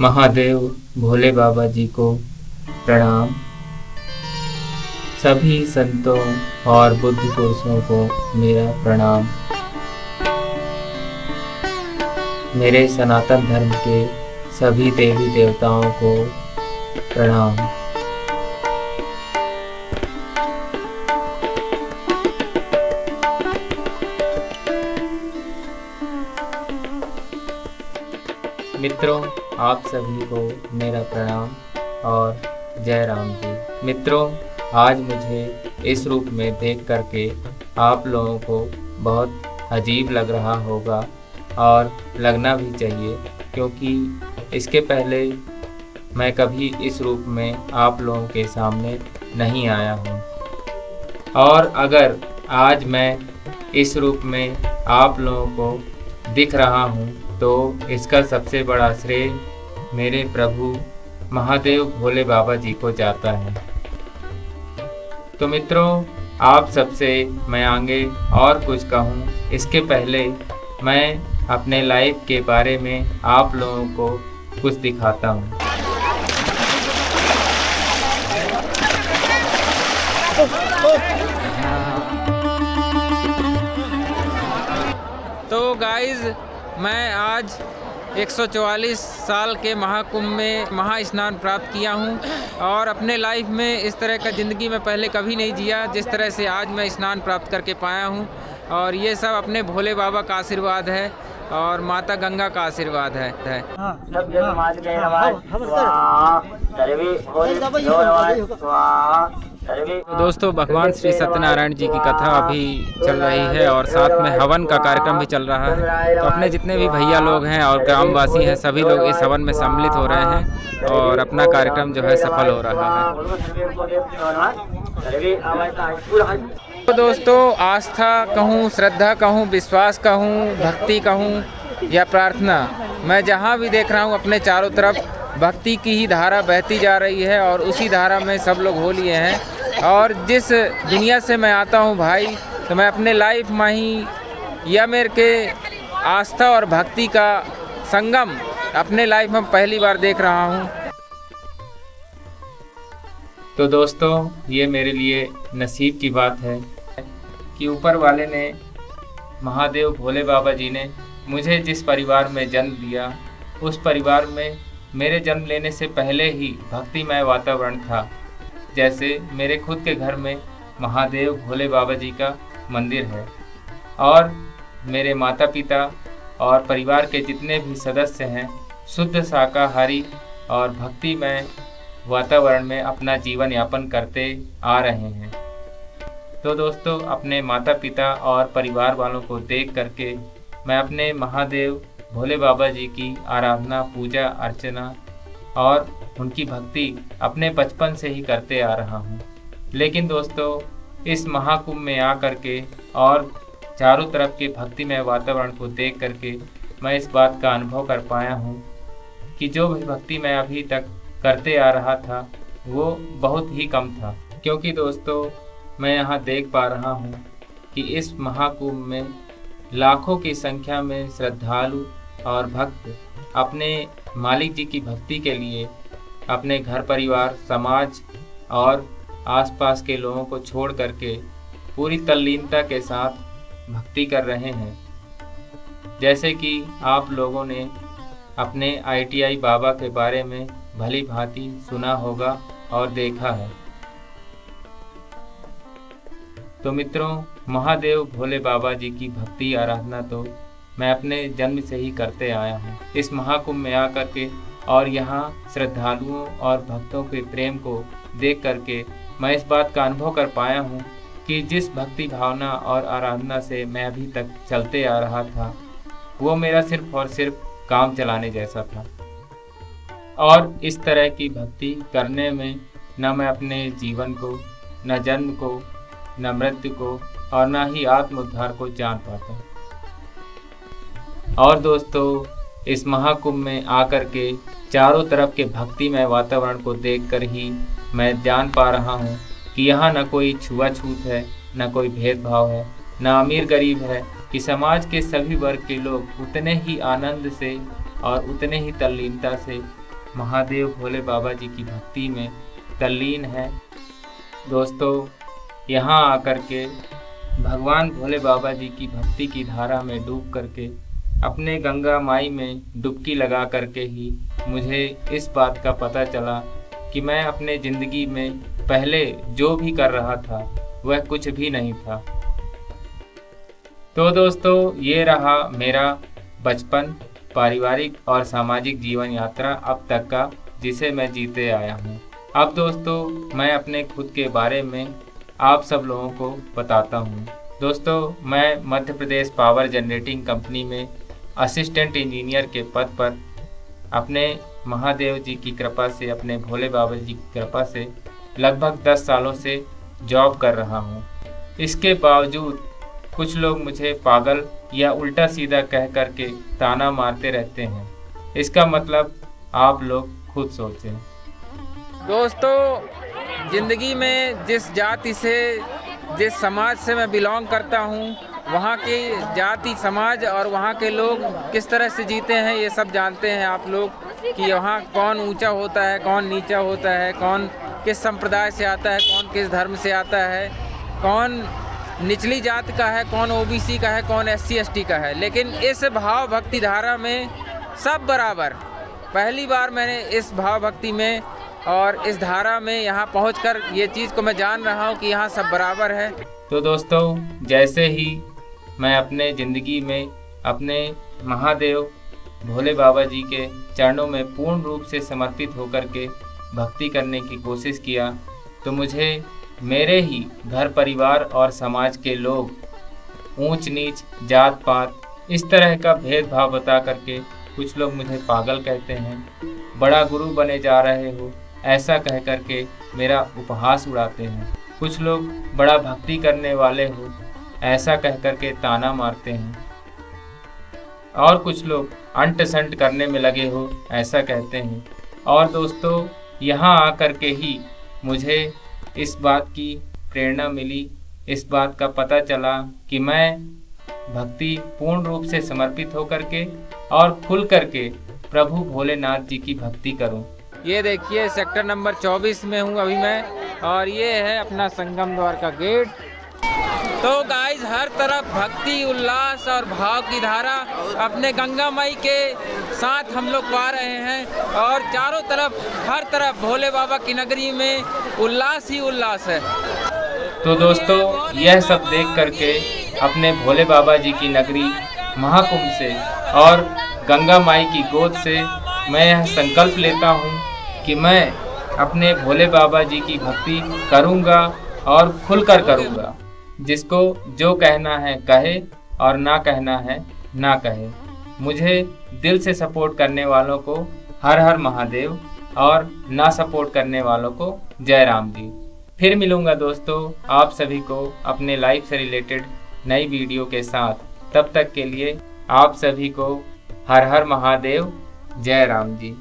महादेव भोले बाबा जी को प्रणाम। सभी संतों और बुद्ध पुरुषों को मेरा प्रणाम। मेरे सनातन धर्म के सभी देवी देवताओं को प्रणाम। मित्रों, आप सभी को मेरा प्रणाम और जय राम जी। मित्रों, आज मुझे इस रूप में देख करके आप लोगों को बहुत अजीब लग रहा होगा और लगना भी चाहिए, क्योंकि इसके पहले मैं कभी इस रूप में आप लोगों के सामने नहीं आया हूँ। और अगर आज मैं इस रूप में आप लोगों को दिख रहा हूँ तो इसका सबसे बड़ा श्रेय मेरे प्रभु महादेव भोले बाबा जी को जाता है। तो मित्रों, आप सबसे मैं आगे और कुछ कहूँ इसके पहले मैं अपने लाइफ के बारे में आप लोगों को कुछ दिखाता हूँ। तो गाइज, मैं आज 144 साल के महाकुंभ में महास्नान प्राप्त किया हूँ और अपने लाइफ में इस तरह का ज़िंदगी में पहले कभी नहीं जिया जिस तरह से आज मैं स्नान प्राप्त करके पाया हूँ। और ये सब अपने भोले बाबा का आशीर्वाद है और माता गंगा का आशीर्वाद है। तो दोस्तों, भगवान श्री सत्यनारायण जी की कथा अभी चल रही है और साथ में हवन का कार्यक्रम भी चल रहा है। तो अपने जितने भी भैया लोग हैं और ग्रामवासी हैं, सभी लोग इस हवन में सम्मिलित हो रहे हैं और अपना कार्यक्रम जो है सफल हो रहा है। तो दोस्तों, आस्था कहूँ, श्रद्धा कहूँ, विश्वास कहूँ, भक्ति कहूँ या प्रार्थना, मैं जहाँ भी देख रहा हूँ अपने चारों तरफ भक्ति की ही धारा बहती जा रही है और उसी धारा में सब लोग हो लिए हैं। और जिस दुनिया से मैं आता हूँ भाई, तो मैं अपने लाइफ में ही या मेरे के आस्था और भक्ति का संगम अपने लाइफ में पहली बार देख रहा हूँ। तो दोस्तों, ये मेरे लिए नसीब की बात है कि ऊपर वाले ने, महादेव भोले बाबा जी ने मुझे जिस परिवार में जन्म दिया, उस परिवार में मेरे जन्म लेने से पहले ही भक्तिमय वातावरण था। जैसे मेरे खुद के घर में महादेव भोले बाबा जी का मंदिर है और मेरे माता पिता और परिवार के जितने भी सदस्य हैं शुद्ध शाकाहारी और भक्तिमय वातावरण में अपना जीवन यापन करते आ रहे हैं। तो दोस्तों, अपने माता पिता और परिवार वालों को देख करके मैं अपने महादेव भोले बाबा जी की आराधना, पूजा अर्चना और उनकी भक्ति अपने बचपन से ही करते आ रहा हूँ। लेकिन दोस्तों, इस महाकुंभ में आकर के और चारों तरफ के भक्तिमय वातावरण को देख करके मैं इस बात का अनुभव कर पाया हूँ कि जो भी भक्ति मैं अभी तक करते आ रहा था वो बहुत ही कम था। क्योंकि दोस्तों, मैं यहाँ देख पा रहा हूँ कि इस महाकुंभ में लाखों की संख्या में श्रद्धालु और भक्त अपने मालिक जी की भक्ति के लिए अपने घर परिवार, समाज और आसपास के लोगों को छोड़ करके पूरी तल्लीनता के साथ भक्ति कर रहे हैं। जैसे कि आप लोगों ने अपने ITI बाबा के बारे में भली भांति सुना होगा और देखा है। तो मित्रों, महादेव भोले बाबा जी की भक्ति आराधना तो मैं अपने जन्म से ही करते आया हूँ। इस महाकुंभ में आकर के और यहाँ श्रद्धालुओं और भक्तों के प्रेम को देख करके मैं इस बात का अनुभव कर पाया हूँ कि जिस भक्ति भावना और आराधना से मैं अभी तक चलते आ रहा था वो मेरा सिर्फ और सिर्फ काम चलाने जैसा था। और इस तरह की भक्ति करने में न मैं अपने जीवन को, न जन्म को, न मृत्यु को और न ही आत्मोद्धार को जान पाता। और दोस्तों, इस महाकुंभ में आकर के चारों तरफ के भक्तिमय वातावरण को देखकर ही मैं जान पा रहा हूँ कि यहाँ न कोई छुआछूत है, न कोई भेदभाव है, न अमीर गरीब है, कि समाज के सभी वर्ग के लोग उतने ही आनंद से और उतने ही तल्लीनता से महादेव भोले बाबा जी की भक्ति में तल्लीन है। दोस्तों, यहाँ आकर के भगवान भोले बाबा जी की भक्ति की धारा में डूब करके अपने गंगा माई में डुबकी लगा करके ही मुझे इस बात का पता चला कि मैं अपने ज़िंदगी में पहले जो भी कर रहा था वह कुछ भी नहीं था। तो दोस्तों, ये रहा मेरा बचपन, पारिवारिक और सामाजिक जीवन यात्रा अब तक का, जिसे मैं जीते आया हूँ। अब दोस्तों, मैं अपने खुद के बारे में आप सब लोगों को बताता हूँ। दोस्तों, मैं Madhya Pradesh power generating company में असिस्टेंट इंजीनियर के पद पर अपने महादेव जी की कृपा से, अपने भोले बाबा जी की कृपा से लगभग 10 सालों से जॉब कर रहा हूँ। इसके बावजूद कुछ लोग मुझे पागल या उल्टा सीधा कह करके ताना मारते रहते हैं। इसका मतलब आप लोग खुद सोचें। दोस्तों, ज़िंदगी में जिस जाति से, जिस समाज से मैं बिलोंग करता हूँ, वहाँ की जाति, समाज और वहाँ के लोग किस तरह से जीते हैं ये सब जानते हैं आप लोग, कि वहाँ कौन ऊंचा होता है, कौन नीचा होता है, कौन किस संप्रदाय से आता है, कौन किस धर्म से आता है, कौन निचली जात का है, कौन ओबीसी का है, कौन SC ST का है। लेकिन इस भाव भक्ति धारा में सब बराबर। पहली बार मैंने इस भाव भक्ति में और इस धारा में यहाँ पहुँचकर ये चीज़ को मैं जान रहा हूँ कि यहाँ सब बराबर है। तो दोस्तों, जैसे ही मैं अपने ज़िंदगी में अपने महादेव भोले बाबा जी के चरणों में पूर्ण रूप से समर्पित होकर के भक्ति करने की कोशिश किया, तो मुझे मेरे ही घर परिवार और समाज के लोग ऊंच नीच, जात पात, इस तरह का भेदभाव बता करके कुछ लोग मुझे पागल कहते हैं, बड़ा गुरु बने जा रहे हो, ऐसा कह करके मेरा उपहास उड़ाते हैं। कुछ लोग बड़ा भक्ति करने वाले हो, ऐसा कह करके ताना मारते हैं, और कुछ लोग अंट संट करने में लगे हो, ऐसा कहते हैं। और दोस्तों, यहाँ आकर के ही मुझे इस बात की प्रेरणा मिली, इस बात का पता चला कि मैं भक्ति पूर्ण रूप से समर्पित होकर के और खुल करके प्रभु भोलेनाथ जी की भक्ति करूं। ये देखिए, सेक्टर नंबर 24 में हूँ अभी मैं, और ये है अपना संगम द्वार का गेट। तो गाइस, हर तरफ भक्ति, उल्लास और भाव की धारा अपने गंगा माई के साथ हम लोग पा रहे हैं, और चारों तरफ, हर तरफ भोले बाबा की नगरी में उल्लास ही उल्लास है। तो दोस्तों, यह सब देख करके अपने भोले बाबा जी की नगरी महाकुंभ से और गंगा माई की गोद से मैं यह संकल्प लेता हूँ कि मैं अपने भोले बाबा जी की भक्ति करूँगा और खुलकर करूँगा। जिसको जो कहना है कहे और ना कहना है ना कहे। मुझे दिल से सपोर्ट करने वालों को हर हर महादेव, और ना सपोर्ट करने वालों को जय राम जी। फिर मिलूँगा दोस्तों आप सभी को अपने लाइफ से रिलेटेड नई वीडियो के साथ। तब तक के लिए आप सभी को हर हर महादेव, जय राम जी।